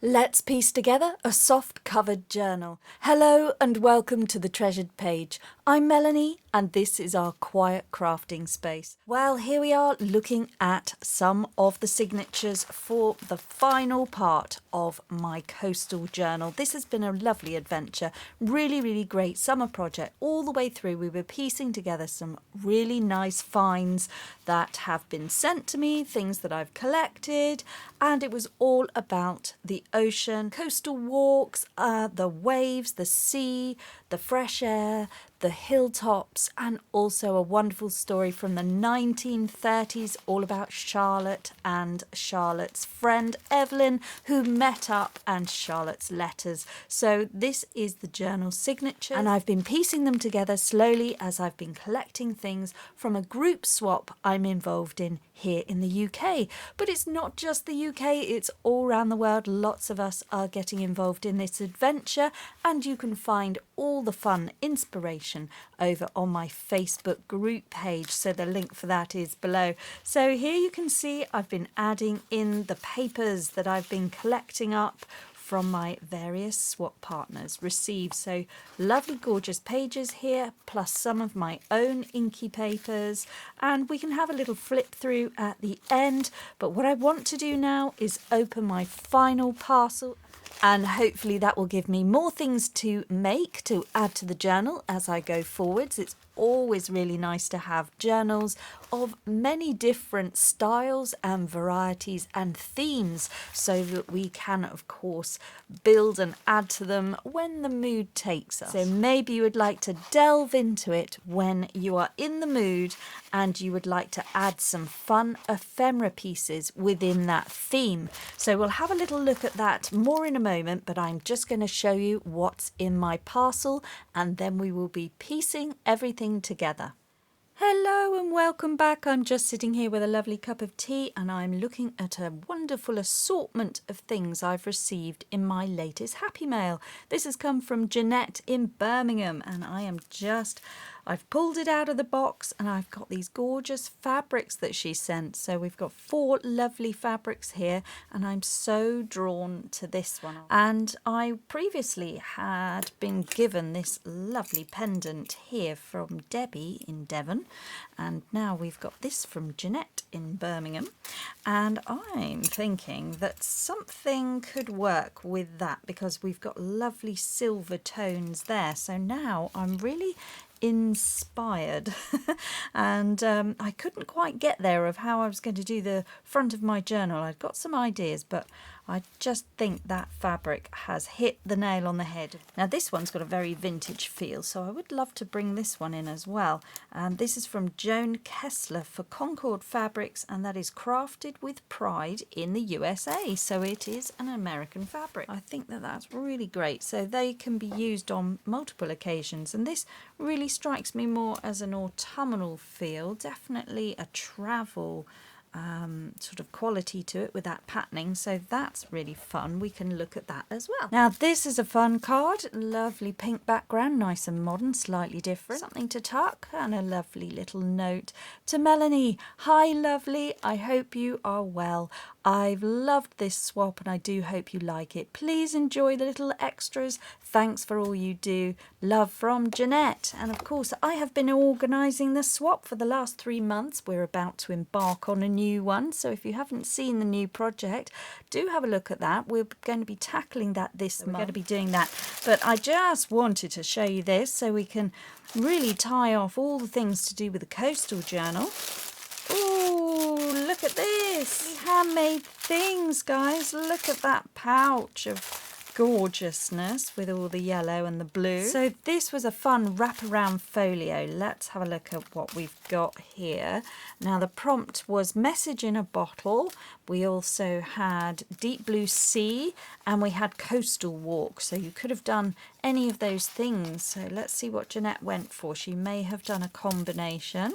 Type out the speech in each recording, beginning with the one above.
Let's piece together a soft covered journal. Hello and welcome to the Treasured Page. I'm Melanie and this is our quiet crafting space. Well, here we are looking at some of the signatures for the final part of my coastal journal. This has been a lovely adventure, really great summer project. All the way through we were piecing together some really nice finds that have been sent to me, things that I've collected, and it was all about the ocean, coastal walks, the waves, the sea, the fresh air, the hilltops, and also a wonderful story from the 1930s all about Charlotte and Charlotte's friend Evelyn, who met up, and Charlotte's letters. So this is the journal signature, and I've been piecing them together slowly as I've been collecting things from a group swap I'm involved in here in the UK. But it's not just the UK, it's all around the world. Lots of us are getting involved in this adventure, and you can find all the fun inspiration over on my Facebook group page, so the link for that is below. So here you can see I've been adding in the papers that I've been collecting up from my various swap partners received. So lovely gorgeous pages here, plus some of my own inky papers, and we can have a little flip through at the end. But what I want to do now is open my final parcel, and hopefully that will give me more things to make to add to the journal as I go forwards. It's always really nice to have journals of many different styles and varieties and themes, so that we can of course build and add to them when the mood takes us. So maybe you would like to delve into it when you are in the mood and you would like to add some fun ephemera pieces within that theme. So we'll have a little look at that more in a moment, but I'm just going to show you what's in my parcel and then we will be piecing everything together. Hello and welcome back. I'm just sitting here with a lovely cup of tea and I'm looking at a wonderful assortment of things I've received in my latest Happy Mail. This has come from Jeanette in Birmingham, and I've pulled it out of the box and I've got these gorgeous fabrics that she sent. So we've got 4 lovely fabrics here and I'm so drawn to this one. And I previously had been given this lovely pendant here from Debbie in Devon, and now we've got this from Jeanette in Birmingham, and I'm thinking that something could work with that because we've got lovely silver tones there. So now I'm really inspired and I couldn't quite get there of how I was going to do the front of my journal. I'd got some ideas, but I just think that fabric has hit the nail on the head. Now this one's got a very vintage feel, so I would love to bring this one in as well. This is from Joan Kessler for Concord Fabrics, and that is crafted with pride in the USA. So it is an American fabric. I think that that's really great. So they can be used on multiple occasions, and this really strikes me more as an autumnal feel, definitely a travel sort of quality to it with that patterning, so that's really fun. We can look at that as well. Now this is a fun card, lovely pink background, nice and modern, slightly different, something to tuck, and a lovely little note to Melanie. Hi lovely, I hope you are well. I've loved this swap and I do hope you like it. Please enjoy the little extras. Thanks for all you do. Love from Jeanette. And of course I have been organising the swap for the last 3 months. We're about to embark on a new one, so if you haven't seen the new project, do have a look at that. We're going to be tackling that this month. We're going to be doing that, but I just wanted to show you this so we can really tie off all the things to do with the coastal journal. Ooh, look at this. Handmade things, guys. Look at that pouch of gorgeousness with all the yellow and the blue. So this was a fun wraparound folio. Let's have a look at what we've got here. Now the prompt was message in a bottle. We also had deep blue sea and we had coastal walk. So you could have done any of those things. So let's see what Jeanette went for. She may have done a combination.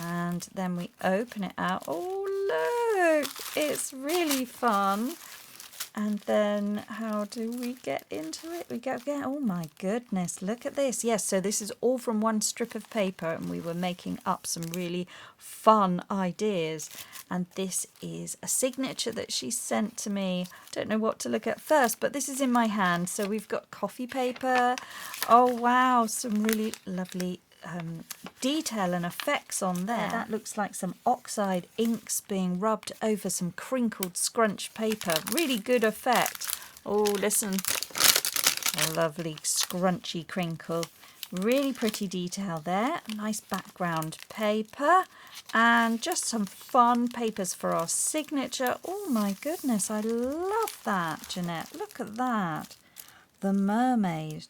And then we open it out. Oh look, it's really fun. And then how do we get into it? We go again. Oh my goodness, look at this. Yes, so this is all from one strip of paper, and we were making up some really fun ideas. And this is a signature that she sent to me. Don't know what to look at first, but this is in my hand. So we've got coffee paper. Oh wow, some really lovely detail and effects on there. That looks like some oxide inks being rubbed over some crinkled scrunch paper. Really good effect. Oh, listen. A lovely scrunchy crinkle. Really pretty detail there. Nice background paper. And just some fun papers for our signature. Oh my goodness, I love that, Jeanette. Look at that. The mermaid.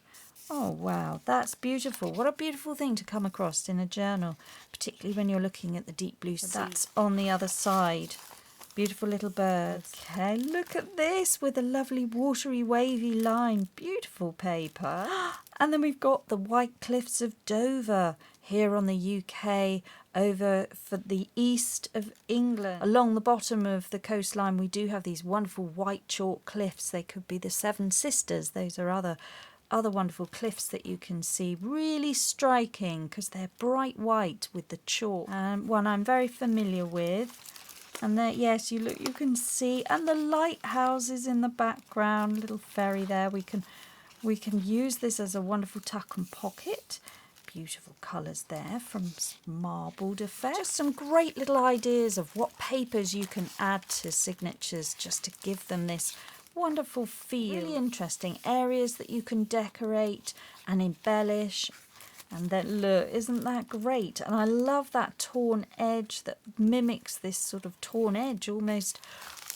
Oh wow, that's beautiful. What a beautiful thing to come across in a journal, particularly when you're looking at the deep blue sea. That's on the other side. Beautiful little birds. Okay, look at this with a lovely watery wavy line. Beautiful paper. And then we've got the White Cliffs of Dover here on the UK, over for the east of England. Along the bottom of the coastline we do have these wonderful white chalk cliffs. They could be the Seven Sisters. Those are other wonderful cliffs that you can see. Really striking because they're bright white with the chalk. One I'm very familiar with. And there, yes, you can see, and the lighthouses in the background, little ferry there. We can use this as a wonderful tuck and pocket. Beautiful colours there from marbled effect. Just some great little ideas of what papers you can add to signatures just to give them this wonderful feel. Really interesting areas that you can decorate and embellish. And then look, isn't that great? And I love that torn edge that mimics this sort of torn edge almost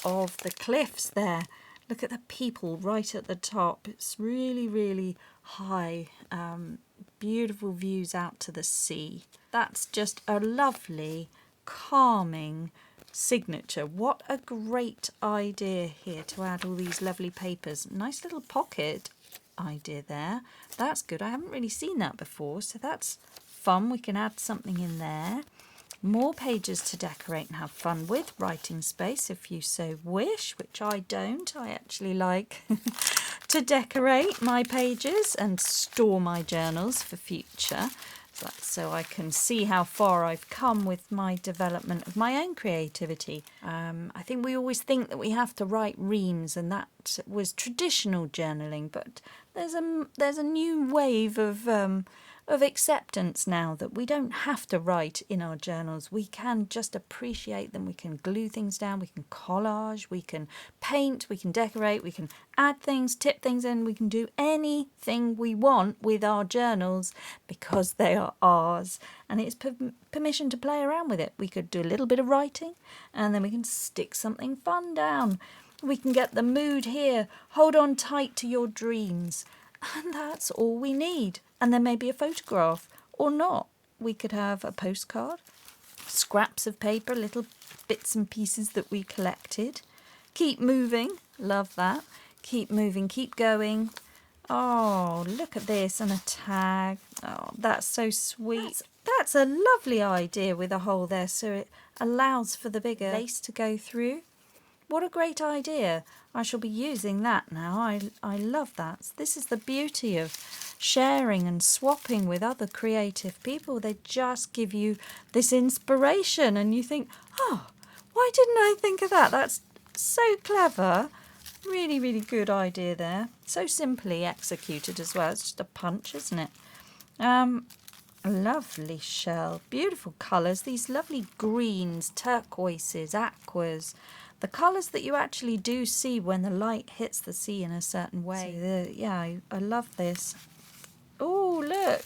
of the cliffs there. Look at the people right at the top. It's really, really high. Beautiful views out to the sea. That's just a lovely, calming signature. What a great idea here to add all these lovely papers. Nice little pocket idea there. That's good. I haven't really seen that before, so that's fun. We can add something in there. More pages to decorate and have fun with. Writing space if you so wish, which I don't. I actually like to decorate my pages and store my journals for future, so I can see how far I've come with my development of my own creativity. I think we always think that we have to write reams, and that was traditional journaling, but there's a new wave of acceptance now that we don't have to write in our journals. We can just appreciate them. We can glue things down, we can collage, we can paint, we can decorate, we can add things, tip things in, we can do anything we want with our journals because they are ours, and it's permission to play around with it. We could do a little bit of writing and then we can stick something fun down. We can get the mood here, hold on tight to your dreams, and that's all we need. And there may be a photograph or not. We could have a postcard, scraps of paper, little bits and pieces that we collected. Keep moving, love that. Keep moving, keep going. Oh, look at this, and a tag. Oh, that's so sweet. That's a lovely idea with a hole there, so it allows for the bigger lace to go through. What a great idea. I shall be using that now. I love that. This is the beauty of sharing and swapping with other creative people. They just give you this inspiration and you think, oh, why didn't I think of that? That's so clever. Really, really good idea there. So simply executed as well. It's just a punch, isn't it? Lovely shell. Beautiful colours. These lovely greens, turquoises, aquas. The colours that you actually do see when the light hits the sea in a certain way. So yeah, I love this. Oh, look.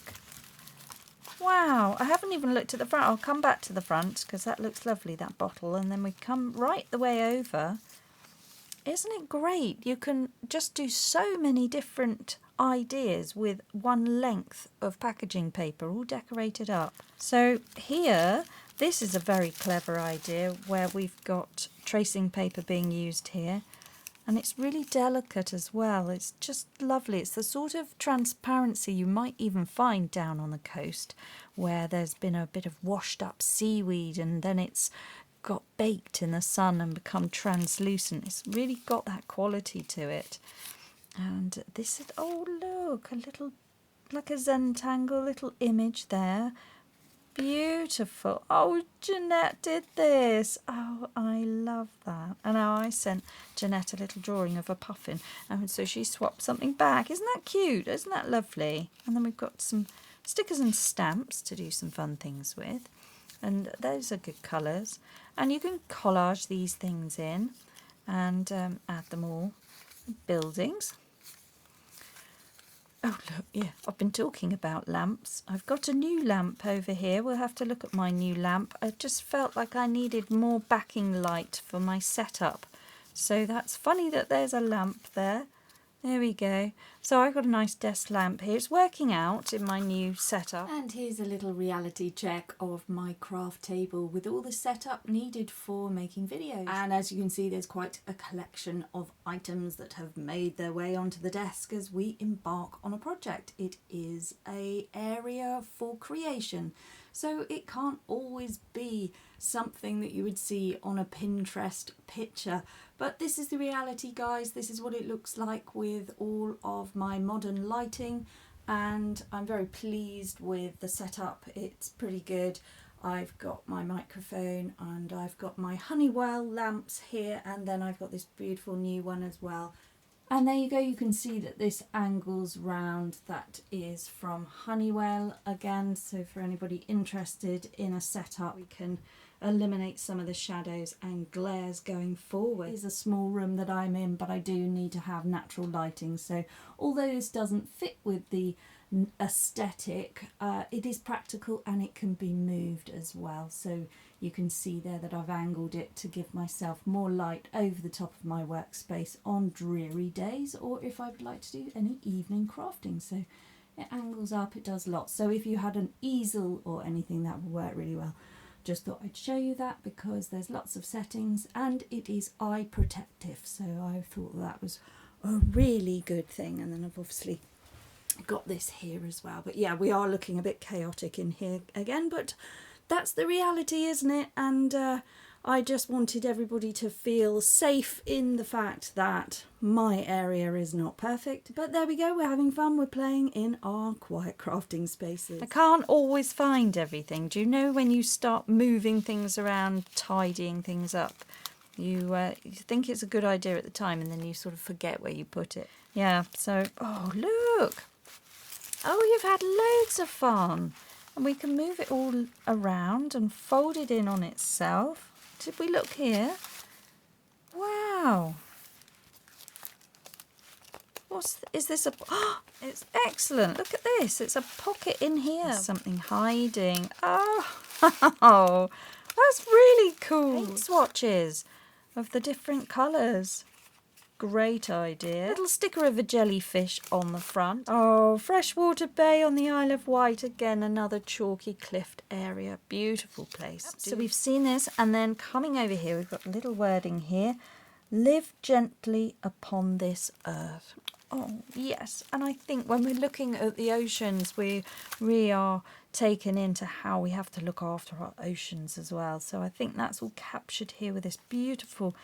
Wow, I haven't even looked at the front. I'll come back to the front because that looks lovely, that bottle. And then we come right the way over. Isn't it great? You can just do so many different ideas with one length of packaging paper all decorated up. So here, this is a very clever idea where we've got tracing paper being used here, and it's really delicate as well. It's just lovely. It's the sort of transparency you might even find down on the coast where there's been a bit of washed up seaweed and then it's got baked in the sun and become translucent. It's really got that quality to it. And this is, oh look, a little, like a Zentangle little image there. Beautiful. Oh, Jeanette did this. Oh, I love that. And now I sent Jeanette a little drawing of a puffin. And so she swapped something back. Isn't that cute? Isn't that lovely? And then we've got some stickers and stamps to do some fun things with. And those are good colours. And you can collage these things in and add them all. Buildings. Oh look, yeah, I've been talking about lamps. I've got a new lamp over here. We'll have to look at my new lamp. I just felt like I needed more backing light for my setup. So that's funny that there's a lamp there. There we go. So I've got a nice desk lamp here. It's working out in my new setup. And here's a little reality check of my craft table with all the setup needed for making videos. And as you can see, there's quite a collection of items that have made their way onto the desk as we embark on a project. It is an area for creation. So it can't always be something that you would see on a Pinterest picture. But this is the reality, guys. This is what it looks like with all of my modern lighting. And I'm very pleased with the setup. It's pretty good. I've got my microphone and I've got my Honeywell lamps here. And then I've got this beautiful new one as well. And there you go, you can see that this angles round. That is from Honeywell again, so for anybody interested in a setup, we can eliminate some of the shadows and glares going forward. It's a small room that I'm in, but I do need to have natural lighting, so although this doesn't fit with the aesthetic, it is practical and it can be moved as well. So you can see there that I've angled it to give myself more light over the top of my workspace on dreary days, or if I'd like to do any evening crafting. So it angles up, it does lots. So if you had an easel or anything, that would work really well. Just thought I'd show you that because there's lots of settings and it is eye protective. So I thought that was a really good thing. And then I've obviously got this here as well. But yeah, we are looking a bit chaotic in here again, but that's the reality, isn't it? And I just wanted everybody to feel safe in the fact that my area is not perfect. But there we go, we're having fun, we're playing in our quiet crafting spaces. I can't always find everything. Do you know when you start moving things around, tidying things up, you think it's a good idea at the time and then you sort of forget where you put it. Yeah, so, oh look. Oh, you've had loads of fun. And we can move it all around and fold it in on itself. Did we look here? Wow. Is this a... Oh, it's excellent. Look at this. It's a pocket in here. There's something hiding. Oh, that's really cool. Paint swatches of the different colours. Great idea. Little sticker of a jellyfish on the front. Oh, freshwater bay on the Isle of Wight. Again, another chalky cliffed area. Beautiful place. Yep. So we've seen this, and then coming over here, we've got a little wording here. Live gently upon this earth. Oh, yes. And I think when we're looking at the oceans, we are taken into how we have to look after our oceans as well. So I think that's all captured here with this beautiful,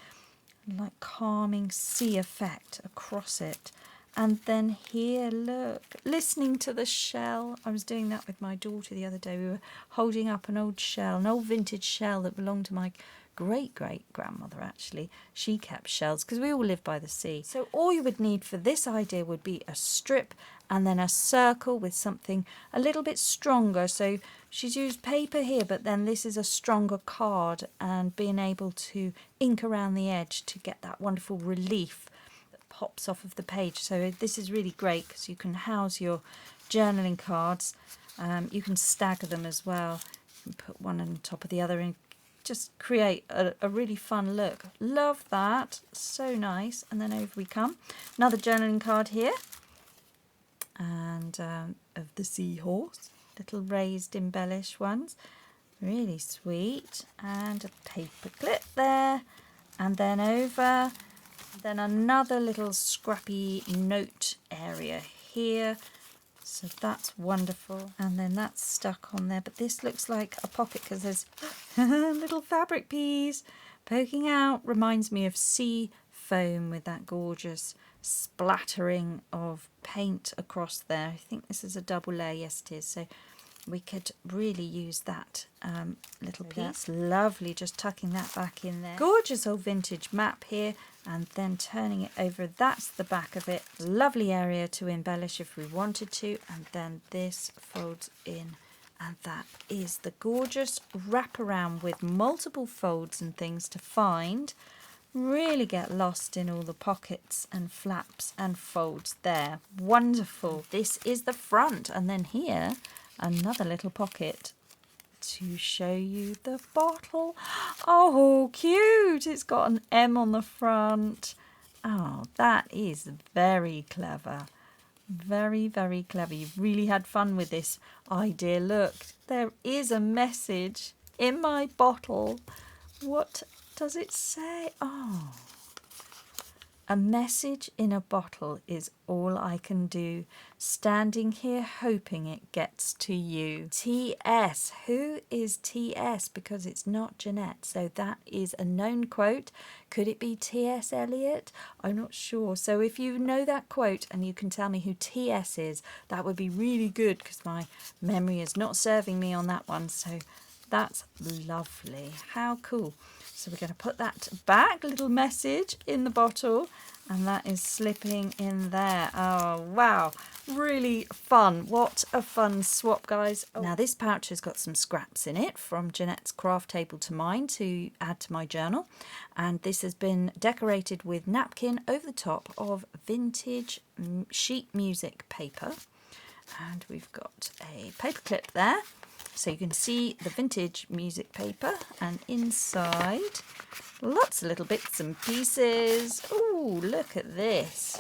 like, calming sea effect across it. And then here, look, listening to the shell. I was doing that with my daughter the other day. We were holding up an old shell, an old vintage shell that belonged to my great-great-grandmother, actually. She kept shells because we all live by the sea. So all you would need for this idea would be a strip and then a circle with something a little bit stronger. So she's used paper here, but then this is a stronger card, and being able to ink around the edge to get that wonderful relief that pops off of the page. So this is really great because you can house your journaling cards. You can stagger them as well. You can put one on top of the other and just create a really fun look. Love that. So nice. And then over we come. Another journaling card here. And of the seahorse. Little raised embellished ones. Really sweet. And a paper clip there. And then over. Then another little scrappy note area here. So that's wonderful. And then that's stuck on there. But this looks like a pocket because there's little fabric piece poking out. Reminds me of sea foam with that gorgeous splattering of paint across there. I think this is a double layer. Yes, it is. So we could really use that little piece. That's lovely, just tucking that back in there. Gorgeous old vintage map here, and then turning it over. That's the back of it. Lovely area to embellish if we wanted to, and then this folds in, and that is the gorgeous wraparound with multiple folds and things to find. Really get lost in all the pockets and flaps and folds there. Wonderful. This is the front, and then here another little pocket to show you the bottle. Oh, cute. It's got an M on the front. Oh, that is very clever. Very, very clever. You've really had fun with this idea. Look, there is a message in my bottle. What does it say? Oh, a message in a bottle is all I can do. Standing here hoping it gets to you. T.S. Who is T.S.? Because it's not Jeanette. So that is a known quote. Could it be T.S. Eliot? I'm not sure. So if you know that quote and you can tell me who T.S. is, that would be really good because my memory is not serving me on that one. So that's lovely. How cool. So we're going to put that back, little message in the bottle, and that is slipping in there. Oh, wow. Really fun. What a fun swap, guys. Oh. Now, this pouch has got some scraps in it from Jeanette's craft table to mine to add to my journal. And this has been decorated with napkin over the top of vintage sheet music paper. And we've got a paper clip there. So you can see the vintage music paper, and inside lots of little bits and pieces. Oh, look at this.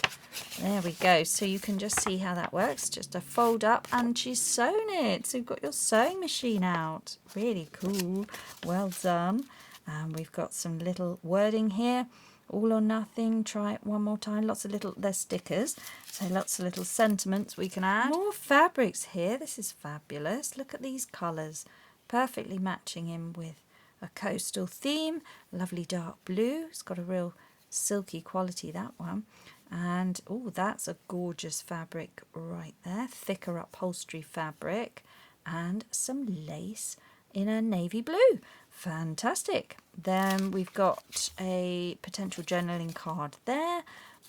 There we go. So you can just see how that works. Just a fold up, and she's sewn it. So you've got your sewing machine out. Really cool. Well done. And we've got some little wording here. All or nothing, try it one more time. Lots of little, they're stickers, so lots of little sentiments we can add. More fabrics here. This is fabulous. Look at these colours, perfectly matching in with a coastal theme. Lovely dark blue. It's got a real silky quality, that one. And oh, that's a gorgeous fabric right there. Thicker upholstery fabric, and some lace in a navy blue. Fantastic. Then we've got a potential journaling card there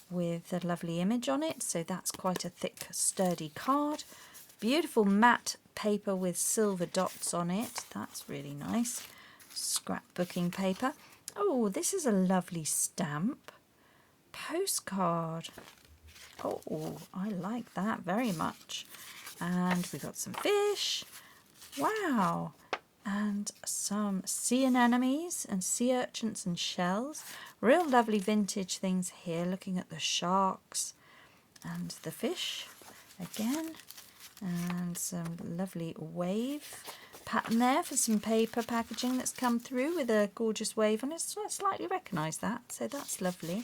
with a lovely image on it. So that's quite a thick, sturdy card. Beautiful matte paper with silver dots on it. That's really nice. Scrapbooking paper. Oh, this is a lovely stamp. Postcard. Oh, I like that very much. And we've got some fish. Wow. And some sea anemones and sea urchins and shells. Real lovely vintage things here, looking at the sharks and the fish again. And some lovely wave pattern there for some paper packaging that's come through with a gorgeous wave on it. So I slightly recognise that, so that's lovely.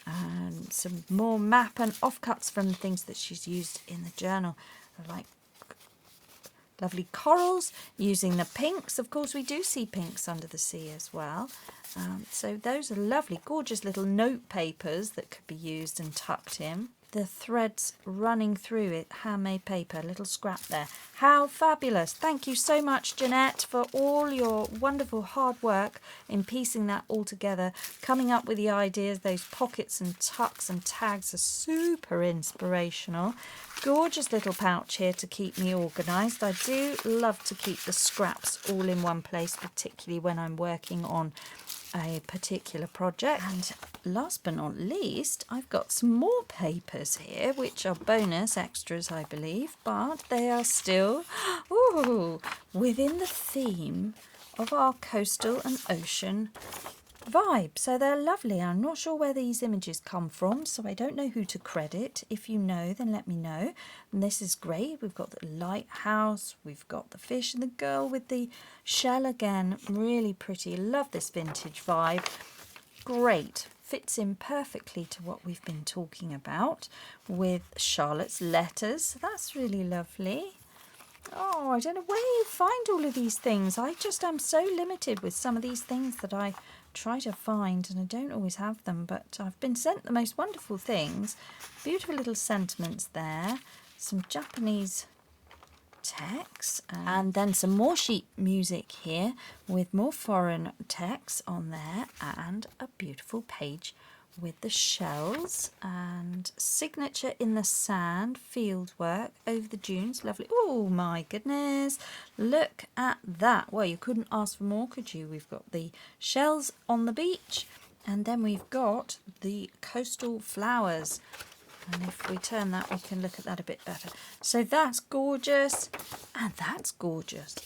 And some more map and offcuts from the things that she's used in the journal, like lovely corals, using the pinks. Of course, we do see pinks under the sea as well. So those are lovely, gorgeous little note papers that could be used and tucked in. The threads running through it, handmade paper, little scrap there. How fabulous. Thank you so much, Jeanette, for all your wonderful hard work in piecing that all together, coming up with the ideas. Those pockets and tucks and tags are super inspirational. Gorgeous little pouch here to keep me organised. I do love to keep the scraps all in one place, particularly when I'm working on a particular project. And last but not least, I've got some more papers here, which are bonus extras, I believe, but they are still within the theme of our coastal and ocean vibe. So they're lovely. I'm not sure where these images come from, so I don't know who to credit. If you know, then let me know. And this is great. We've got the lighthouse, we've got the fish and the girl with the shell again. Really pretty. Love this vintage vibe. Great. fits in perfectly to what we've been talking about with Charlotte's letters. That's really lovely. Oh, I don't know where you find all of these things. I just am so limited with some of these things that I try to find, and I don't always have them, but I've been sent the most wonderful things. Beautiful little sentiments there, some Japanese text, and then some more sheet music here with more foreign text on there, and a beautiful page with the shells and signature in the sand, field work over the dunes. Lovely. Oh my goodness, look at that. Well, you couldn't ask for more, could you? We've got the shells on the beach, and then we've got the coastal flowers. And if we turn that, we can look at that a bit better. So that's gorgeous, and that's gorgeous.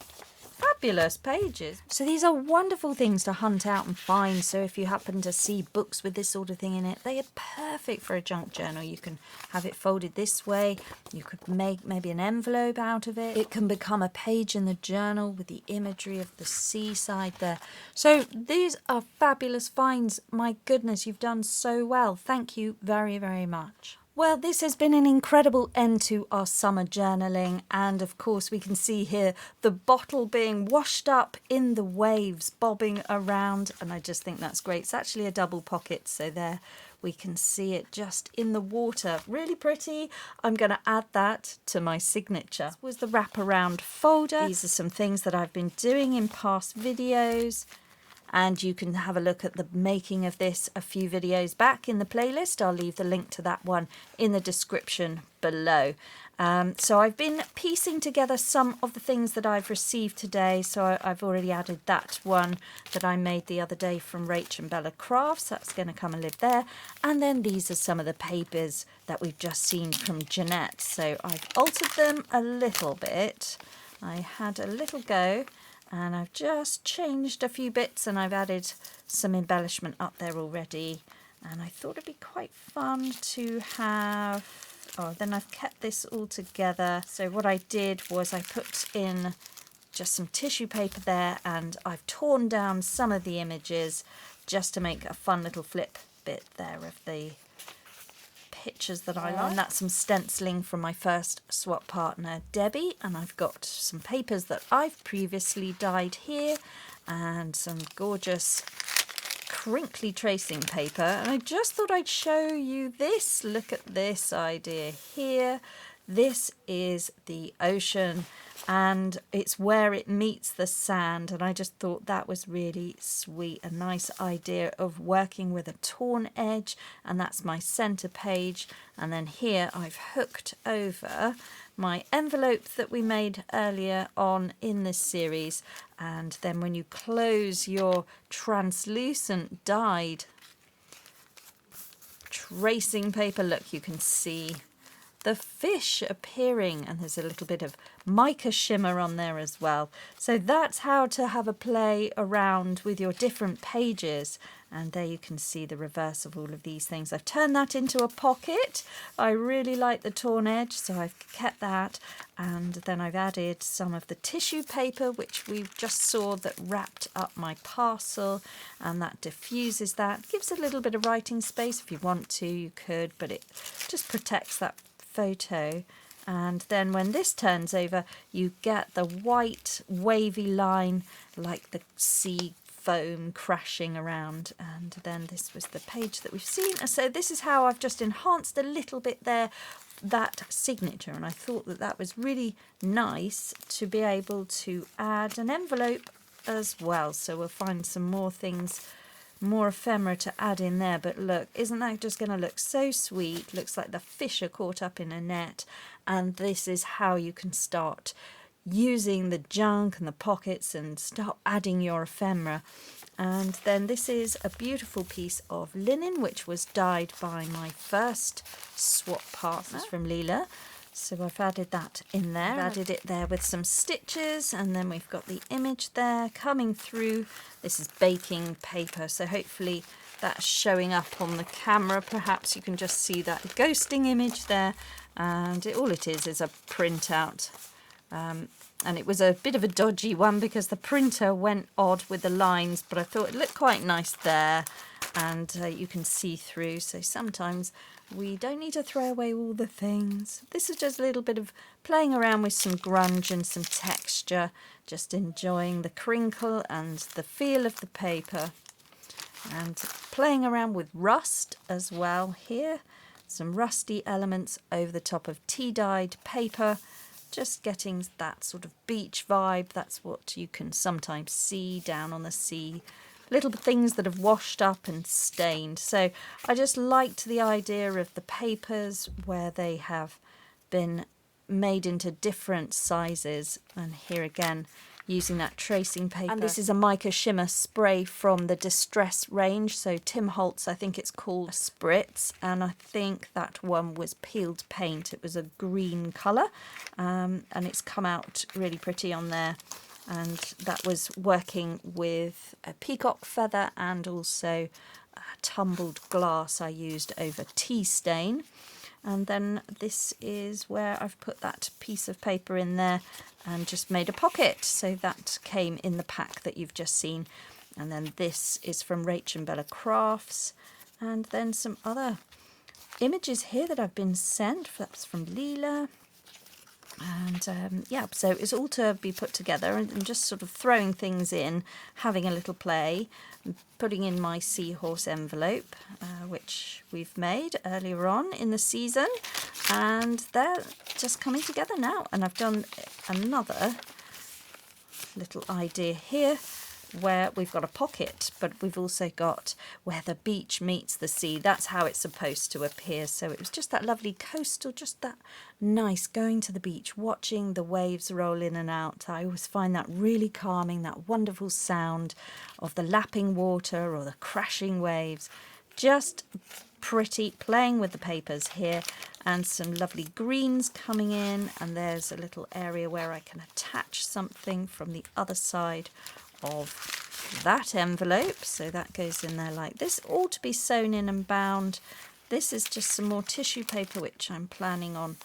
Fabulous pages. So these are wonderful things to hunt out and find. So if you happen to see books with this sort of thing in it, they are perfect for a junk journal. You can have it folded this way. You could make maybe an envelope out of it. It can become a page in the journal with the imagery of the seaside there. So these are fabulous finds. My goodness, you've done so well. Thank you very, very much. Well, this has been an incredible end to our summer journaling, and of course we can see here the bottle being washed up in the waves, bobbing around, and I just think that's great. It's actually a double pocket, so there we can see it just in the water. Really pretty. I'm going to add that to my signature. This was the wraparound folder. These are some things that I've been doing in past videos. And you can have a look at the making of this a few videos back in the playlist. I'll leave the link to that one in the description below. So I've been piecing together some of the things that I've received today. So I've already added that one that I made the other day from Rach and Bella Crafts. That's going to come and live there. And then these are some of the papers that we've just seen from Jeanette. So I've altered them a little bit. I had a little go. And I've just changed a few bits, and I've added some embellishment up there already. And I thought it'd be quite fun to have... Oh, then I've kept this all together. So what I did was I put in just some tissue paper there, and I've torn down some of the images just to make a fun little flip bit there of the pictures that I like. And that's some stenciling from my first swap partner Debbie, and I've got some papers that I've previously dyed here and some gorgeous crinkly tracing paper, and I just thought I'd show you this. Look at this idea here. This is the ocean, and it's where it meets the sand, and I just thought that was really sweet. A nice idea of working with a torn edge, and that's my center page. And then here I've hooked over my envelope that we made earlier on in this series, and then when you close your translucent dyed tracing paper, look, you can see the fish appearing, and there's a little bit of mica shimmer on there as well. So that's how to have a play around with your different pages. And there you can see the reverse of all of these things. I've turned that into a pocket. I really like the torn edge, so I've kept that. And then I've added some of the tissue paper, which we just saw, that wrapped up my parcel, and that diffuses that. Gives a little bit of writing space. If you want to, you could, but it just protects that photo. And then when this turns over, you get the white wavy line like the sea foam crashing around. And then this was the page that we've seen. So this is how I've just enhanced a little bit there, that signature, and I thought that that was really nice to be able to add an envelope as well. So we'll find some more things, more ephemera to add in there. But look, isn't that just going to look so sweet? Looks like the fish are caught up in a net, and this is how you can start using the junk and the pockets and start adding your ephemera. And then this is a beautiful piece of linen which was dyed by my first swap partner from Leela. So I've added that in there. I've added it there with some stitches, and then we've got the image there coming through. This is baking paper, so hopefully that's showing up on the camera. Perhaps you can just see that ghosting image there, and all it is a printout. And it was a bit of a dodgy one because the printer went odd with the lines, but I thought it looked quite nice there. and you can see through, so sometimes we don't need to throw away all the things. This is just a little bit of playing around with some grunge and some texture, just enjoying the crinkle and the feel of the paper, and playing around with rust as well here. Some rusty elements over the top of tea-dyed paper, just getting that sort of beach vibe. That's what you can sometimes see down on the sea. Little things that have washed up and stained. So I just liked the idea of the papers where they have been made into different sizes. And here again, using that tracing paper. And this is a mica shimmer spray from the Distress range. So Tim Holtz, I think it's called Spritz. And I think that one was peeled paint. It was a green colour. And it's come out really pretty on there. And that was working with a peacock feather and also tumbled glass I used over tea stain. And then this is where I've put that piece of paper in there and just made a pocket. So that came in the pack that you've just seen. And then this is from Rach and Bella Crafts. And then some other images here that I've been sent. That's from Leela. And yeah, so it's all to be put together, and just sort of throwing things in, having a little play, putting in my seahorse envelope, which we've made earlier on in the season, and they're just coming together now. And I've done another little idea here where we've got a pocket, but we've also got where the beach meets the sea. That's how it's supposed to appear. So it was just that lovely coastal, just that nice going to the beach, watching the waves roll in and out. I always find that really calming, that wonderful sound of the lapping water or the crashing waves. Just pretty, playing with the papers here, and some lovely greens coming in, and there's a little area where I can attach something from the other side of that envelope, so that goes in there like this, all to be sewn in and bound. This is just some more tissue paper which I'm planning on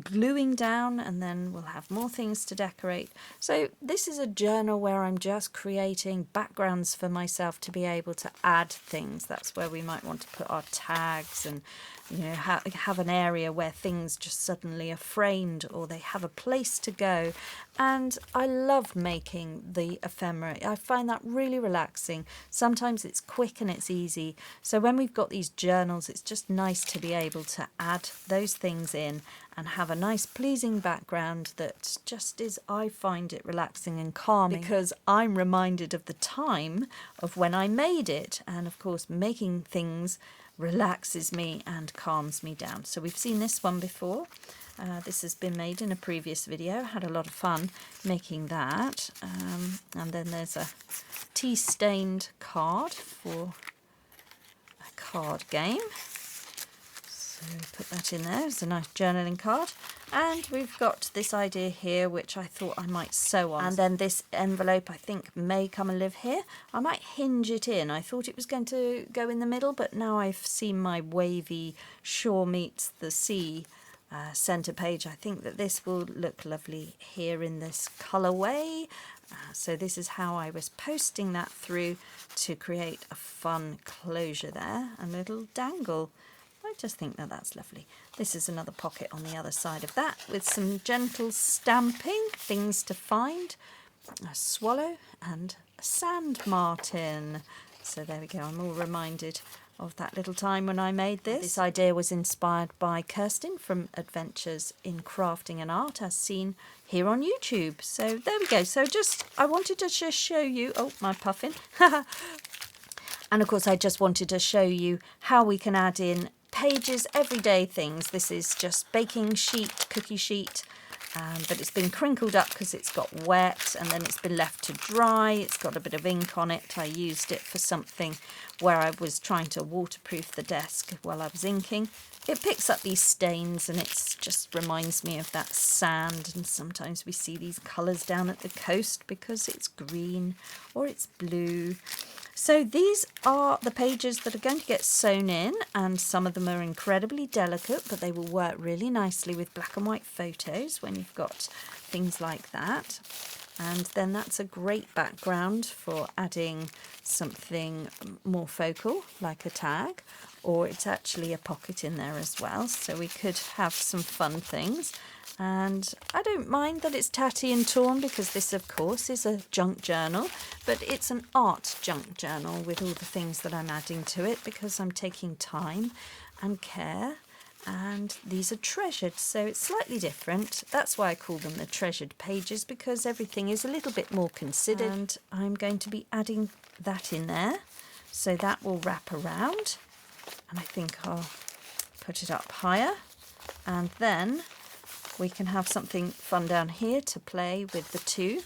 gluing down, and then we'll have more things to decorate. So this is a journal where I'm just creating backgrounds for myself to be able to add things. That's where we might want to put our tags, and you know, have an area where things just suddenly are framed, or they have a place to go. And I love making the ephemera. I find that really relaxing. Sometimes it's quick and it's easy. So when we've got these journals, it's just nice to be able to add those things in and have a nice pleasing background that just is, I find it relaxing and calming, because I'm reminded of the time of when I made it. And of course, making things relaxes me and calms me down. So we've seen this one before. This has been made in a previous video. Had a lot of fun making that. And then there's a tea stained card for a card game. So put that in there. It's a nice journaling card. And we've got this idea here, which I thought I might sew on. And then this envelope, I think, may come and live here. I might hinge it in. I thought it was going to go in the middle, but now I've seen my wavy shore meets the sea centre page. I think that this will look lovely here in this colourway. So this is how I was posting that through to create a fun closure there, and a little dangle. I just think that that's lovely. This is another pocket on the other side of that with some gentle stamping, things to find, a swallow and a sand martin. So there we go. I'm all reminded of that little time when I made this. This idea was inspired by Kirsten from Adventures in Crafting and Art, as seen here on YouTube. So there we go. So just, I wanted to just show you, oh, my puffin. And of course, I just wanted to show you how we can add in pages, everyday things. This is just baking sheet, cookie sheet, but it's been crinkled up because it's got wet, and then it's been left to dry. It's got a bit of ink on it. I used it for something where I was trying to waterproof the desk while I was inking. It picks up these stains, and it just reminds me of that sand. And sometimes we see these colours down at the coast because it's green or it's blue. So these are the pages that are going to get sewn in, and some of them are incredibly delicate, but they will work really nicely with black and white photos when you've got things like that. And then that's a great background for adding something more focal, like a tag, or it's actually a pocket in there as well, so we could have some fun things. And I don't mind that it's tatty and torn, because this of course is a junk journal, but it's an art junk journal with all the things that I'm adding to it, because I'm taking time and care. And these are treasured, so it's slightly different. That's why I call them the treasured pages, because everything is a little bit more considered. And I'm going to be adding that in there, so that will wrap around. And I think I'll put it up higher, and then we can have something fun down here to play with the two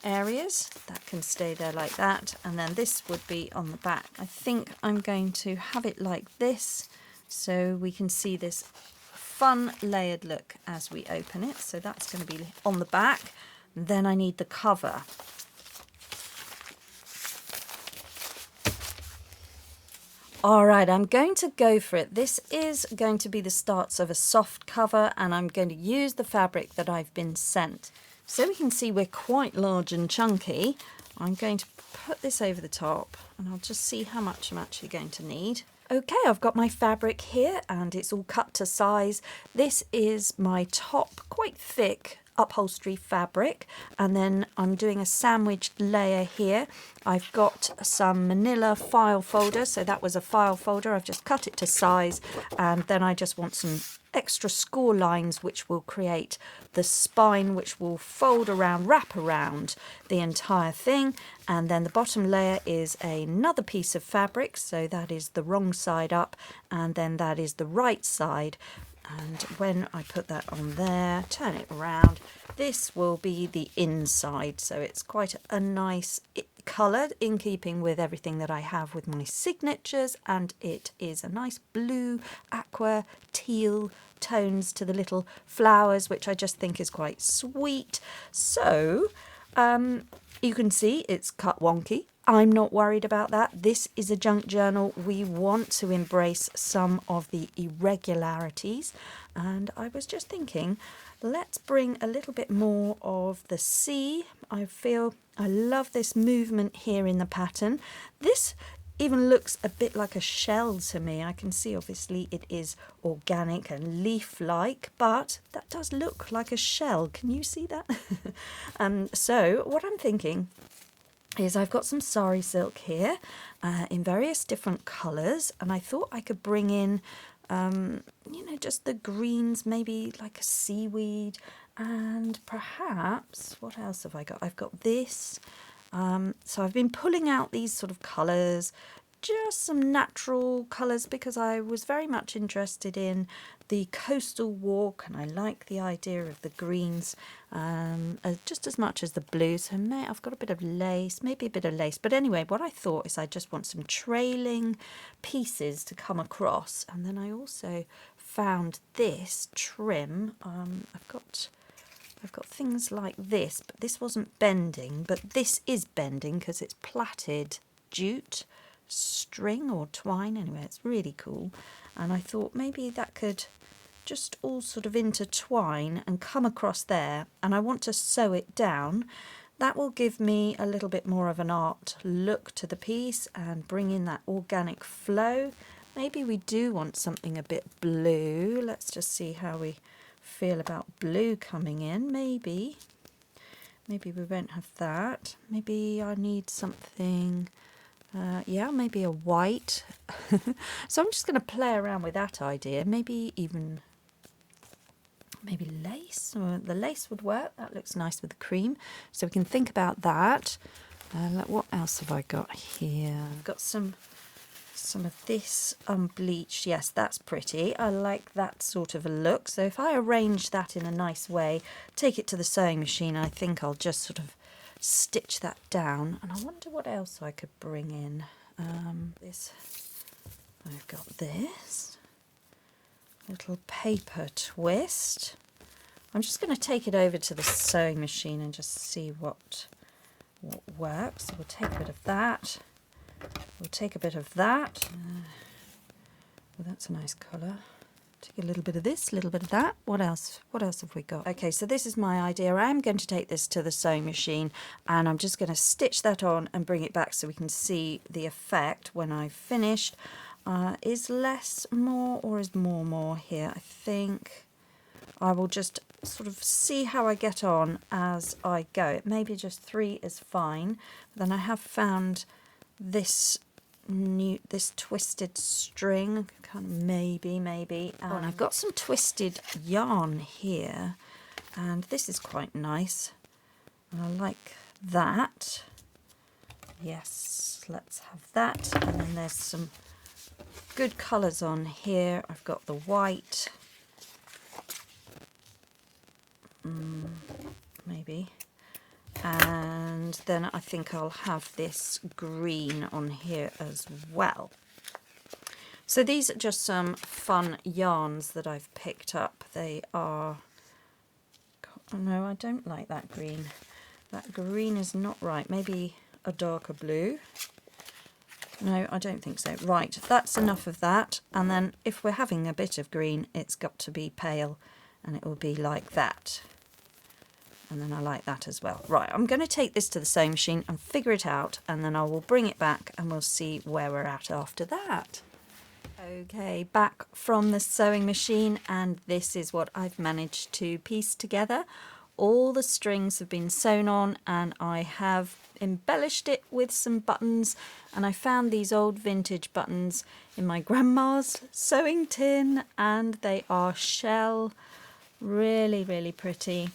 areas. That can stay there like that, and then this would be on the back. I think I'm going to have it like this, so we can see this fun layered look as we open it. So that's going to be on the back. Then I need the cover. All right, I'm going to go for it. This is going to be the starts of a soft cover, and I'm going to use the fabric that I've been sent. So we can see we're quite large and chunky. I'm going to put this over the top, and I'll just see how much I'm actually going to need. Okay, I've got my fabric here, and it's all cut to size. This is my top, quite thick upholstery fabric, and then I'm doing a sandwiched layer here. I've got some manila file folder, so that was a file folder. I've just cut it to size, and then I just want some extra score lines which will create the spine, which will fold around, wrap around the entire thing. And then the bottom layer is another piece of fabric, so that is the wrong side up, and then that is the right side. And when I put that on there, turn it around, this will be the inside. So it's quite a nice colour in keeping with everything that I have with my signatures, and it is a nice blue, aqua, teal tones to the little flowers, which I just think is quite sweet. So you can see it's cut wonky. I'm not worried about that. This is a junk journal. We want to embrace some of the irregularities. And I was just thinking, let's bring a little bit more of the sea. I love this movement here in the pattern. This even looks a bit like a shell to me. I can see obviously it is organic and leaf-like, but that does look like a shell. Can you see that? So what I'm thinking is I've got some sari silk here in various different colours, and I thought I could bring in just the greens, maybe like a seaweed, and perhaps, what else have I got? I've got this. So I've been pulling out these sort of colours, just some natural colours, because I was very much interested in the coastal walk, and I like the idea of the greens just as much as the blues. So I've got a bit of lace, maybe a bit of lace. But anyway, what I thought is I just want some trailing pieces to come across. And then I also found this trim. I've got things like this, but this wasn't bending, but this is bending because it's plaited jute string or twine. Anyway, it's really cool, and I thought maybe that could just all sort of intertwine and come across there, and I want to sew it down. That will give me a little bit more of an art look to the piece and bring in that organic flow. Maybe we do want something a bit blue. Let's just see how we feel about blue coming in. Maybe we won't have that. Maybe I need something, maybe a white. So I'm just going to play around with that idea. Maybe lace, or the lace would work. That looks nice with the cream. So we can think about that. What else have I got here? I've got some of this unbleached. Yes, that's pretty. I like that sort of a look. So if I arrange that in a nice way, take it to the sewing machine, I think I'll just sort of stitch that down. And I wonder what else I could bring in. I've got this little paper twist. I'm just going to take it over to the sewing machine and just see what works. So we'll take a bit of that. We'll take a bit of that. Well, that's a nice colour. Take a little bit of this, a little bit of that. What else? What else have we got? Okay, so this is my idea. I am going to take this to the sewing machine and I'm just going to stitch that on and bring it back so we can see the effect when I've finished. Is less more or is more here? I think I will just sort of see how I get on as I go. Maybe just 3 is fine. But then I have found this twisted string, kind of maybe, and I've got some twisted yarn here, and this is quite nice. And I like that. Yes, let's have that. And then there's some good colours on here. I've got the white, maybe, and then I think I'll have this green on here as well. So these are just some fun yarns that I've picked up. They are, oh no, I don't like that green. That green is not right. Maybe a darker blue. No, I don't think so. Right, that's enough of that. And then if we're having a bit of green, it's got to be pale, and it will be like that. And then I like that as well. Right, I'm going to take this to the sewing machine and figure it out, and then I will bring it back and we'll see where we're at after that. Okay, back from the sewing machine, and this is what I've managed to piece together. All the strings have been sewn on, and I have embellished it with some buttons, and I found these old vintage buttons in my grandma's sewing tin, and they are shell. Really, really pretty.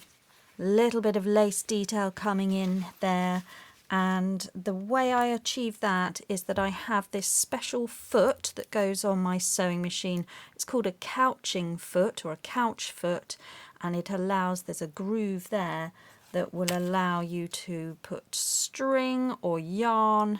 Little bit of lace detail coming in there, and the way I achieve that is that I have this special foot that goes on my sewing machine. It's called a couching foot or a couch foot, and it allows, there's a groove there that will allow you to put string or yarn,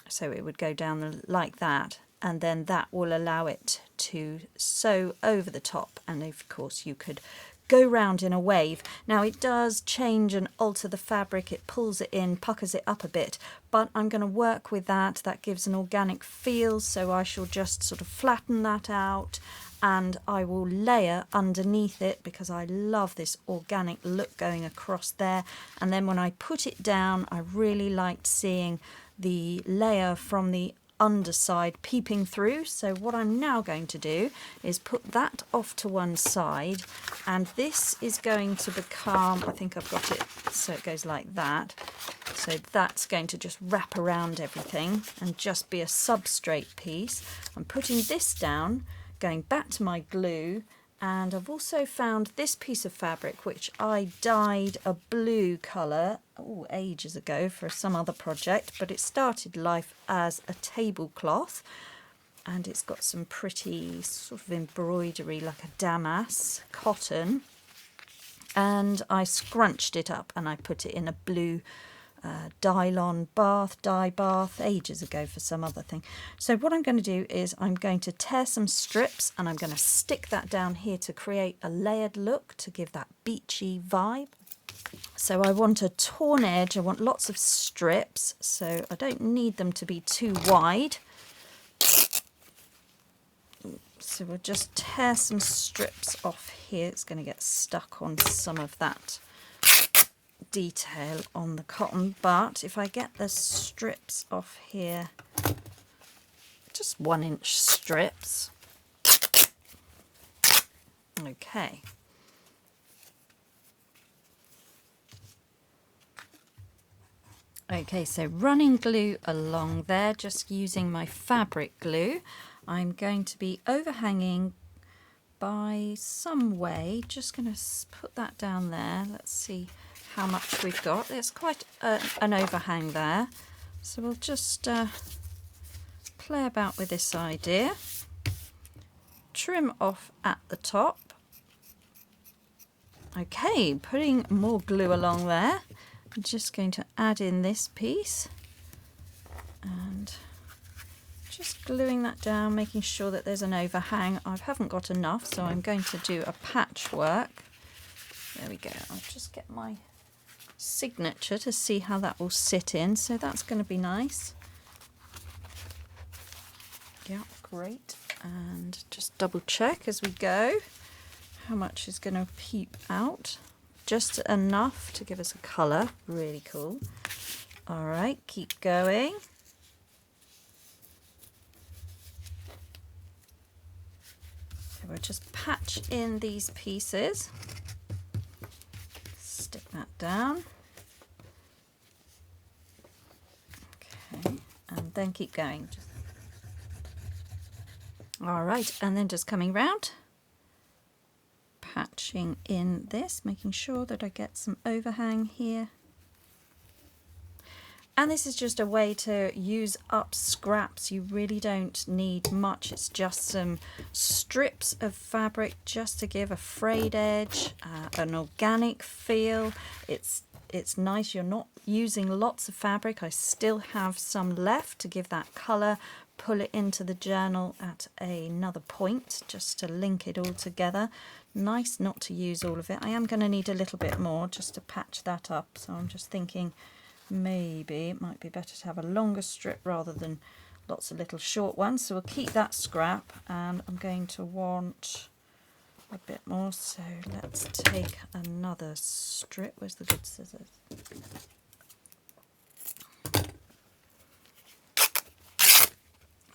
so it would go down like that, and then that will allow it to sew over the top, and of course you could go round in a wave. Now it does change and alter the fabric, it pulls it in, puckers it up a bit, but I'm going to work with that. That gives an organic feel, so I shall just sort of flatten that out, and I will layer underneath it because I love this organic look going across there. And then when I put it down, I really liked seeing the layer from the underside peeping through. So what I'm now going to do is put that off to one side, and this is going to become, I think I've got it so it goes like that, so that's going to just wrap around everything and just be a substrate piece. I'm putting this down, going back to my glue, and I've also found this piece of fabric which I dyed a blue colour ages ago for some other project, but it started life as a tablecloth, and it's got some pretty sort of embroidery like a damask cotton, and I scrunched it up and I put it in a blue dye bath ages ago for some other thing. So what I'm going to do is I'm going to tear some strips and I'm going to stick that down here to create a layered look to give that beachy vibe. So I want a torn edge, I want lots of strips, so I don't need them to be too wide. So we'll just tear some strips off here. It's going to get stuck on some of that detail on the cotton, but if I get the strips off here, just 1-inch strips. Okay. Okay, so running glue along there, just using my fabric glue. I'm going to be overhanging by some way, just going to put that down there. Let's see how much we've got. There's quite an overhang there, so we'll just play about with this idea. Trim off at the top. Okay, putting more glue along there. I'm just going to add in this piece and just gluing that down, making sure that there's an overhang. I haven't got enough, so I'm going to do a patchwork. There we go. I'll just get my signature to see how that will sit in. So that's going to be nice. Yeah, great. and just double check as we go how much is going to peep out. Just enough to give us a colour. Really cool. All right, keep going. So we'll just patch in these pieces. Stick that down. Okay, and then keep going. All right, and then just coming round, patching in this, making sure that I get some overhang here. And this is just a way to use up scraps. You really don't need much. It's just some strips of fabric just to give a frayed edge, an organic feel. It's nice. You're not using lots of fabric. I still have some left to give that colour. Pull it into the journal at another point just to link it all together. Nice not to use all of it. I am going to need a little bit more just to patch that up. So I'm just thinking maybe it might be better to have a longer strip rather than lots of little short ones. So we'll keep that scrap, and I'm going to want a bit more. So let's take another strip. Where's the good scissors?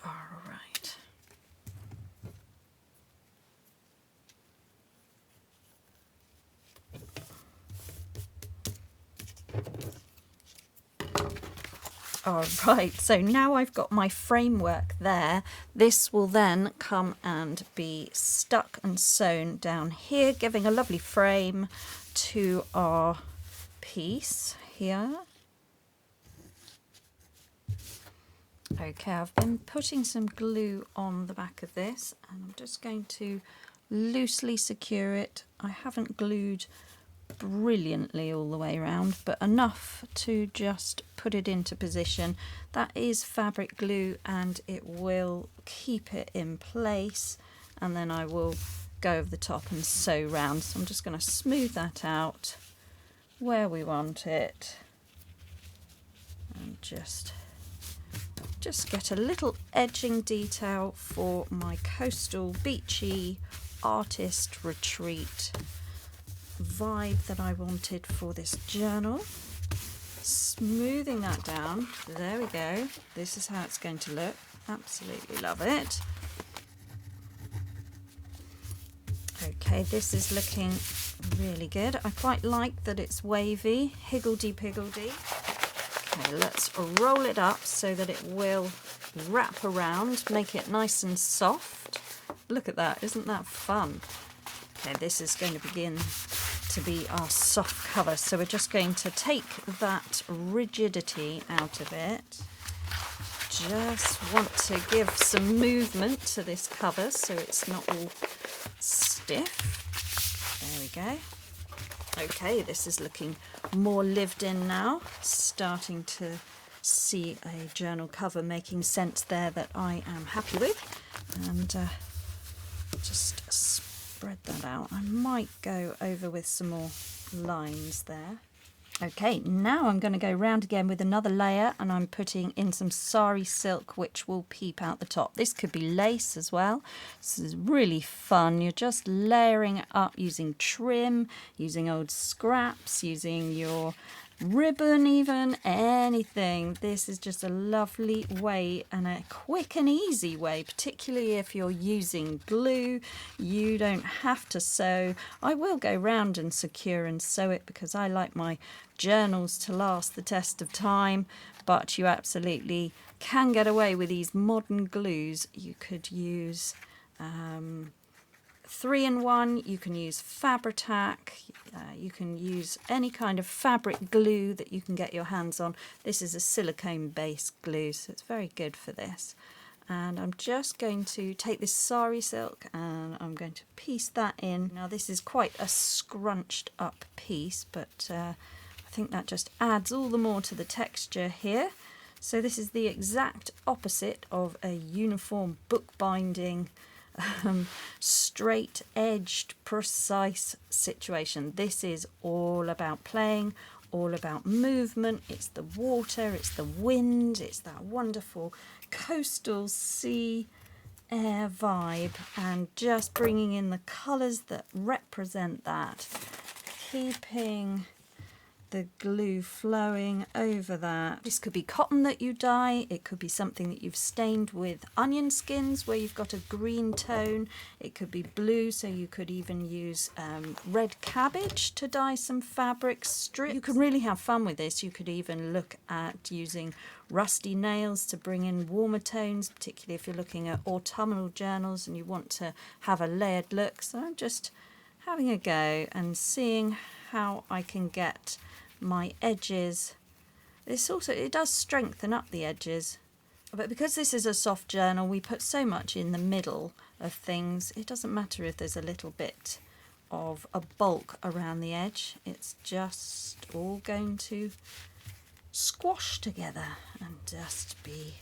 All right. All right, so now I've got my framework there. This will then come and be stuck and sewn down here, giving a lovely frame to our piece here. Okay, I've been putting some glue on the back of this, and I'm just going to loosely secure it. I haven't glued brilliantly all the way around, but enough to just put it into position. That is fabric glue, and it will keep it in place, and then I will go over the top and sew round. So I'm just going to smooth that out where we want it, and just get a little edging detail for my coastal beachy artist retreat vibe that I wanted for this journal. Smoothing that down. There we go. This is how it's going to look. Absolutely love it. Okay, this is looking really good. I quite like that it's wavy, higgledy-piggledy. Okay, let's roll it up so that it will wrap around, make it nice and soft. Look at that, isn't that fun? Okay, this is going to begin to be our soft cover, so we're just going to take that rigidity out of it. Just want to give some movement to this cover so it's not all stiff. There we go. Okay, this is looking more lived in now. Starting to see a journal cover making sense there that I am happy with. And just spread that out. I might go over with some more lines there. Okay, now I'm going to go round again with another layer, and I'm putting in some sari silk, which will peep out the top. This could be lace as well. This is really fun. You're just layering it up using trim, using old scraps, using your ribbon even, anything. This is just a lovely way and a quick and easy way, particularly if you're using glue. You don't have to sew. I will go round and secure and sew it because I like my journals to last the test of time, but you absolutely can get away with these modern glues. You could use 3-in-1, you can use Fabri-Tac, you can use any kind of fabric glue that you can get your hands on. This is a silicone based glue, so it's very good for this. And I'm just going to take this sari silk and I'm going to piece that in. Now this is quite a scrunched up piece, but I think that just adds all the more to the texture here. So this is the exact opposite of a uniform bookbinding straight edged precise situation. This is all about playing, all about movement. It's the water, it's the wind, it's that wonderful coastal sea air vibe and just bringing in the colours that represent that, keeping the glue flowing over that. This could be cotton that you dye, it could be something that you've stained with onion skins where you've got a green tone, it could be blue, so you could even use red cabbage to dye some fabric strips. You can really have fun with this. You could even look at using rusty nails to bring in warmer tones, particularly if you're looking at autumnal journals and you want to have a layered look. So I'm just having a go and seeing how I can get my edges. It does strengthen up the edges, but because this is a soft journal, we put so much in the middle of things, it doesn't matter if there's a little bit of a bulk around the edge, it's just all going to squash together and just be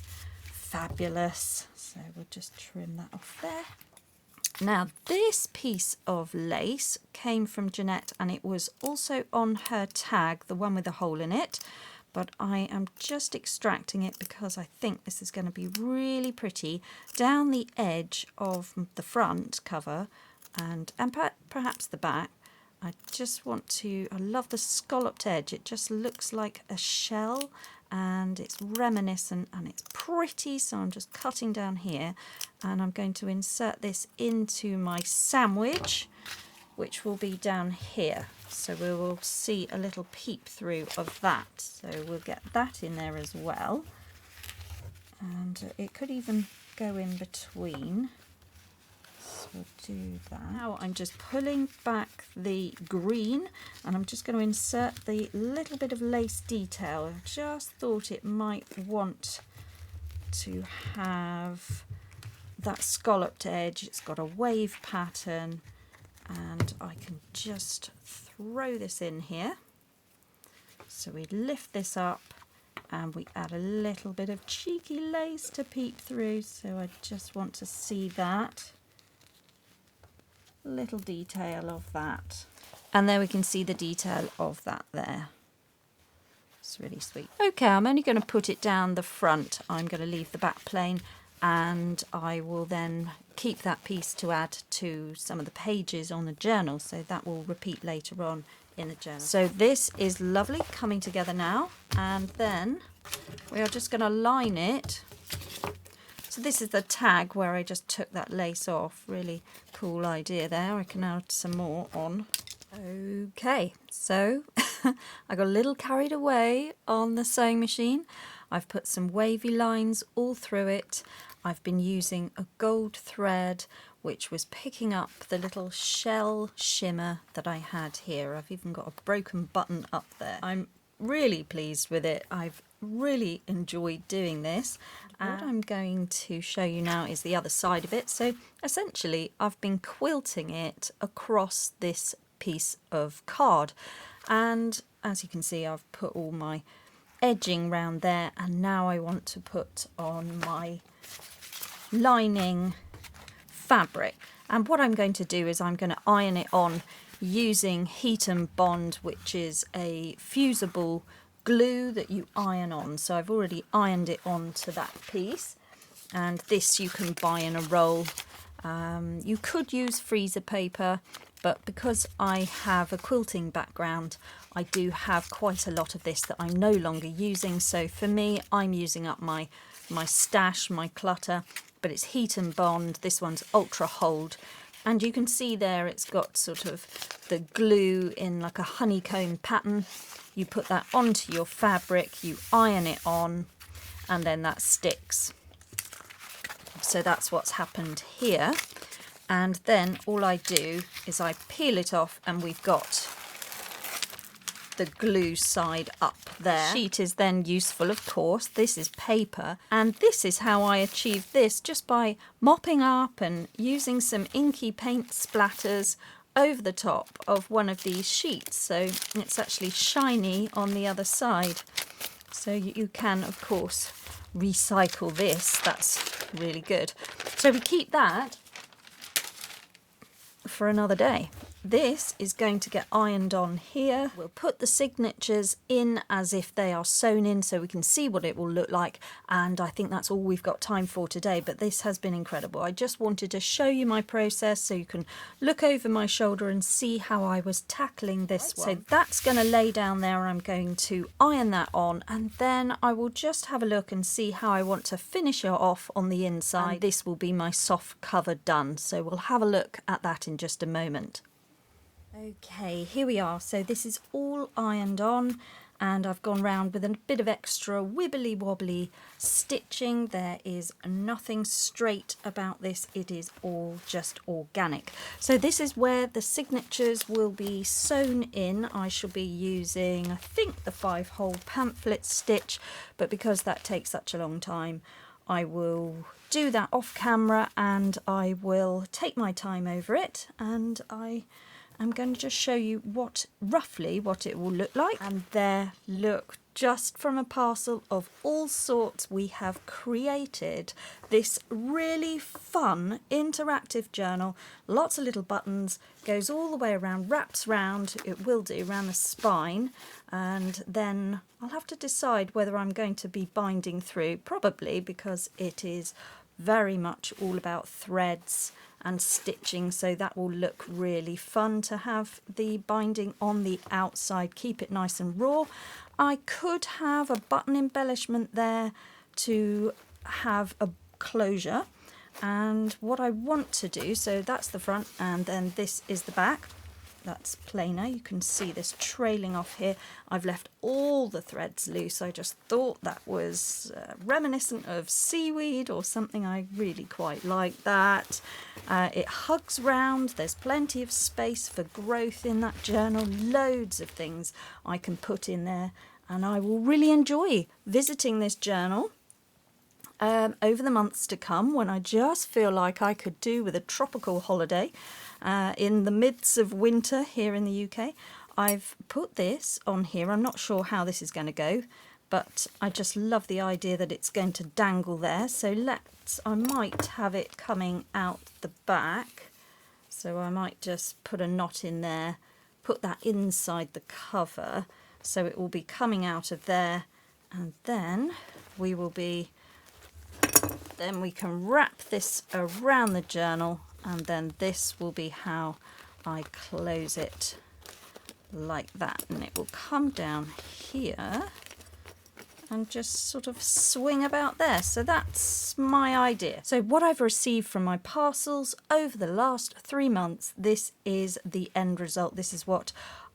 fabulous. So we'll just trim that off there. Now this piece of lace came from Jeanette and it was also on her tag, the one with the hole in it, but I am just extracting it because I think this is going to be really pretty down the edge of the front cover and perhaps the back. I just want to, I love the scalloped edge, it just looks like a shell and it's reminiscent and it's pretty, so I'm just cutting down here and I'm going to insert this into my sandwich, which will be down here, so we will see a little peep through of that, so we'll get that in there as well, and it could even go in between. We'll do that. Now I'm just pulling back the green and I'm just going to insert the little bit of lace detail. I just thought it might want to have that scalloped edge. It's got a wave pattern and I can just throw this in here. So we lift this up and we add a little bit of cheeky lace to peep through. So I just want to see that. Little detail of that, and there we can see the detail of that there. It's really sweet. Okay, I'm only going to put it down the front. I'm going to leave the back plain and I will then keep that piece to add to some of the pages on the journal, so that will repeat later on in the journal. So this is lovely coming together now, and then we are just going to line it. So this is the tag where I just took that lace off. Really cool idea there. I can add some more on. Okay, so I got a little carried away on the sewing machine. I've put some wavy lines all through it. I've been using a gold thread which was picking up the little shell shimmer that I had here. I've even got a broken button up there. I'm really pleased with it. I've really enjoyed doing this. What I'm going to show you now is the other side of it. So essentially I've been quilting it across this piece of card, and as you can see I've put all my edging round there, and now I want to put on my lining fabric. And what I'm going to do is I'm going to iron it on using Heat and Bond, which is a fusible glue that you iron on. So I've already ironed it onto that piece, and this you can buy in a roll. You could use freezer paper, but because I have a quilting background, I do have quite a lot of this that I'm no longer using. So for me, I'm using up my stash, my clutter, but it's Heat and Bond. This one's Ultra Hold. And you can see there it's got sort of the glue in like a honeycomb pattern. You put that onto your fabric, you iron it on, and then that sticks. So that's what's happened here. And then all I do is I peel it off, and we've got the glue side up there. The sheet is then useful, of course. This is paper, and this is how I achieved this, just by mopping up and using some inky paint splatters over the top of one of these sheets, so it's actually shiny on the other side. So you can, of course, recycle this. That's really good. So we keep that for another day. this is going to get ironed on here. We'll put the signatures in as if they are sewn in so we can see what it will look like, and I think that's all we've got time for today, but this has been incredible. I just wanted to show you my process so you can look over my shoulder and see how I was tackling this one. So that's going to lay down there. I'm going to iron that on, and then I will just have a look and see how I want to finish it off on the inside. And this will be my soft cover done, so we'll have a look at that in just a moment. Okay, here we are. So this is all ironed on, and I've gone round with a bit of extra wibbly wobbly stitching. There is nothing straight about this. It is all just organic. So this is where the signatures will be sewn in. I shall be using, I think, the 5-hole pamphlet stitch, but because that takes such a long time, I will do that off camera, and I will take my time over it, and I'm going to just show you roughly what it will look like. And there, look, just from a parcel of all sorts, we have created this really fun interactive journal. Lots of little buttons, goes all the way around, wraps round, it will do, around the spine. And then I'll have to decide whether I'm going to be binding through, probably, because it is very much all about threads and stitching, so that will look really fun to have the binding on the outside, keep it nice and raw. I could have a button embellishment there to have a closure, and what I want to do, so that's the front, and then this is the back. That's plainer. You can see this trailing off here. I've left all the threads loose. I just thought that was reminiscent of seaweed or something. I really quite like that. It hugs round. There's plenty of space for growth in that journal. Loads of things I can put in there, and I will really enjoy visiting this journal over the months to come, when I just feel like I could do with a tropical holiday in the midst of winter here in the UK. I've put this on here. I'm not sure how this is going to go, but I just love the idea that it's going to dangle there. So I might have it coming out the back. So I might just put a knot in there, put that inside the cover, so it will be coming out of there, and then we can wrap this around the journal, and then this will be how I close it, like that, and it will come down here and just sort of swing about there. So that's my idea. So what I've received from my parcels over the last 3 months, this is the end result. This is what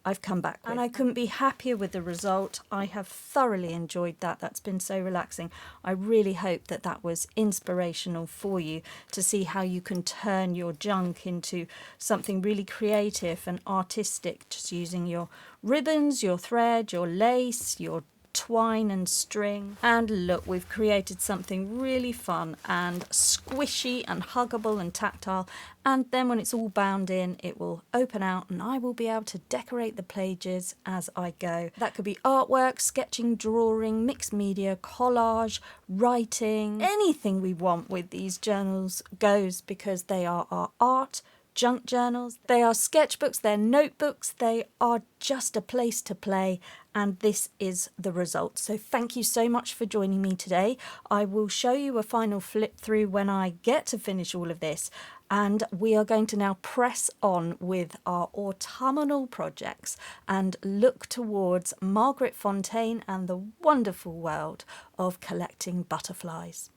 I've come back with. And I couldn't be happier with the result. I have thoroughly enjoyed that. That's been so relaxing. I really hope that that was inspirational for you to see how you can turn your junk into something really creative and artistic, just using your ribbons, your thread, your lace, your twine and string. And look, we've created something really fun and squishy and huggable and tactile, and then when it's all bound in, it will open out and I will be able to decorate the pages as I go. That could be artwork, sketching, drawing, mixed media, collage, writing, anything we want with these journals goes, because they are our art junk journals, they are sketchbooks, they're notebooks, they are just a place to play, and this is the result. So thank you so much for joining me today. I will show you a final flip through when I get to finish all of this, and we are going to now press on with our autumnal projects and look towards Margaret Fontaine and the wonderful world of collecting butterflies.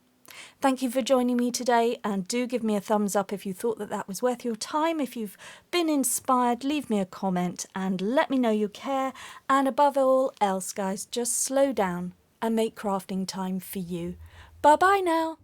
Thank you for joining me today, and do give me a thumbs up if you thought that that was worth your time. If you've been inspired, leave me a comment and let me know you care. And above all else, guys, just slow down and make crafting time for you. Bye bye now.